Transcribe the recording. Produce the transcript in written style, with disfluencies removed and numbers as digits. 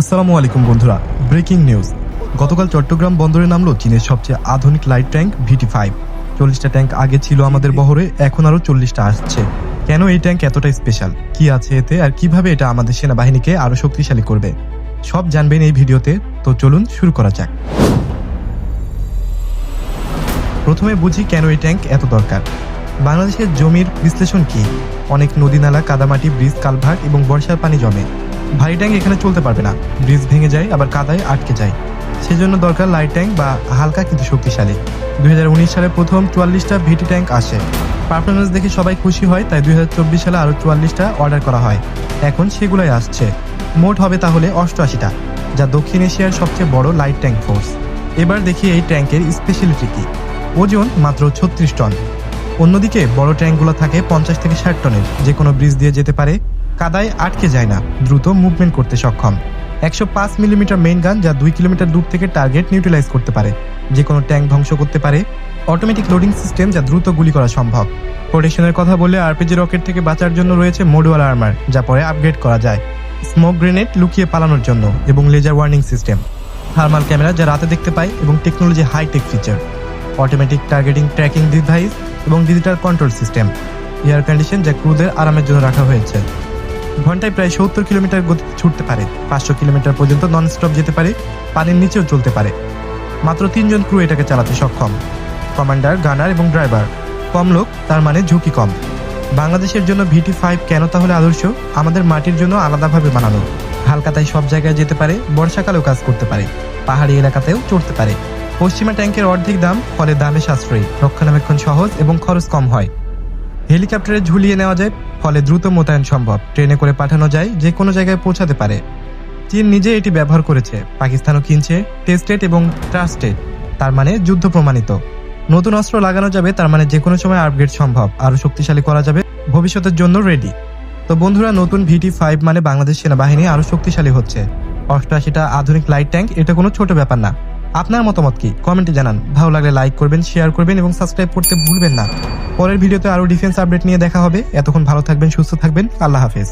আসসালামু আলাইকুম বন্ধুরা, ব্রেকিং নিউজ। গতকাল চট্টগ্রাম বন্দরে নামলো চীনের সবচেয়ে আধুনিক লাইট ট্যাঙ্ক VT5। 40টা ট্যাঙ্ক আগে ছিল আমাদের বহরে, এখন আরও 40টা আসছে। কেন এই ট্যাঙ্ক এতটাই স্পেশাল, কি আছে এতে, আর কিভাবে এটা আমাদের সেনাবাহিনীকে আরও শক্তিশালী করবে, সব জানবেন এই ভিডিওতে। তো চলুন শুরু করা যাক। প্রথমে বুঝি কেন এই ট্যাঙ্ক এত দরকার। বাংলাদেশের জমির বিশ্লেষণ কি? অনেক নদী নালা, কাদামাটি, ব্রিজ, কালভার্ট এবং বর্ষার পানি জমে। ভারী ট্যাঙ্ক এখানে চলতে পারবে না, ব্রিজ ভেঙে যায়, আবার কাদায় আটকে যায়। সেজন্য দরকার লাইট ট্যাঙ্ক বা হালকা কিন্তু শক্তিশালী। 2019 সালে প্রথম 44টা VT ট্যাঙ্ক আসে। পারফরমেন্স দেখে সবাই খুশি হয়, তাই 2024 সালে আরও 44টা অর্ডার করা হয়। এখন সেগুলোই আসছে। মোট হবে তাহলে 88টা, যা দক্ষিণ এশিয়ার সবচেয়ে বড় লাইট ট্যাঙ্ক ফোর্স। এবার দেখি এই ট্যাঙ্কের স্পেশালিটি কি। ওজন মাত্র 36 টন। অন্যদিকে বড় ট্যাঙ্কগুলো থাকে 50 থেকে 60 টনের, যে কোনো ব্রিজ দিয়ে যেতে পারে, কাদায় আটকে যায় না, দ্রুত মুভমেন্ট করতে সক্ষম। 105 মিলিমিটার মেইন গান, যা 2 কিলোমিটার দূর থেকে টার্গেট নিউট্রালাইজ করতে পারে, যে কোনো ট্যাঙ্ক ধ্বংস করতে পারে। অটোমেটিক লোডিং সিস্টেম, যা দ্রুত গুলি করা সম্ভব। প্রোটেকশনের কথা বলে আরপিজি রকেট থেকে বাঁচার জন্য রয়েছে মডুয়াল আর্মার, যা পরে আপগ্রেড করা যায়। স্মোক গ্রেনেড লুকিয়ে পালানোর জন্য এবং laser warning system. Thermal camera, যা রাতে দেখতে পায়, এবং technology hi-tech feature. Automatic targeting tracking device এবং digital control system. Air condition, যা ক্রুদের আরামের জন্য রাখা হয়েছে। ঘন্টায় প্রায় 70 কিলোমিটার গতিতে ছুটতে পারে, 500 কিলোমিটার পর্যন্ত নন স্টপ যেতে পারে, পানির নিচেও চলতে পারে। মাত্র 3 জন ক্রু এটাকে চালাতে সক্ষম, কমান্ডার, গানার এবং ড্রাইভার। কম লোক, তার মানে ঝুঁকি কম। বাংলাদেশের জন্য VT5 কেন তাহলে আদর্শ? আমাদের মাটির জন্য আলাদাভাবে বানানো। হালকাতায় সব জায়গায় যেতে পারে, বর্ষাকালেও কাজ করতে পারে, পাহাড়ি এলাকাতেও চড়তে পারে। পশ্চিমা ট্যাঙ্কের অর্ধেক দাম, ফলে দামে সাশ্রয়ী, রক্ষণাবেক্ষণ সহজ এবং খরচ কম হয়। হেলিকপ্টারে ঝুলিয়ে নেওয়া যায়, ফলে দ্রুত মোতায়েন সম্ভব। ট্রেনে করে পাঠানো যায়, যে কোনো জায়গায় পৌঁছাতে পারে। চীন নিজে এটি ব্যবহার করেছে, পাকিস্তানও কিনছে, টেস্টেড এবং ট্রাস্টেড, তার মানে যুদ্ধ প্রমাণিত। নতুন অস্ত্র লাগানো যাবে, তার মানে যে কোনো সময় আপগ্রেড সম্ভব, আরও শক্তিশালী করা যাবে, ভবিষ্যতের জন্য রেডি। তো বন্ধুরা, নতুন VT5 মানে বাংলাদেশ সেনাবাহিনী আরও শক্তিশালী হচ্ছে। 88টা আধুনিক লাইট ট্যাঙ্ক, এটা কোনো ছোট ব্যাপার না। আপনার মতামত কি, কমেন্টে জানান। ভালো লাগলে লাইক করবেন, শেয়ার করবেন এবং সাবস্ক্রাইব করতে ভুলবেন না। পরের ভিডিওতে আরও ডিফেন্স আপডেট নিয়ে দেখা হবে। এতক্ষণ ভালো থাকবেন, সুস্থ থাকবেন। আল্লাহ হাফেজ।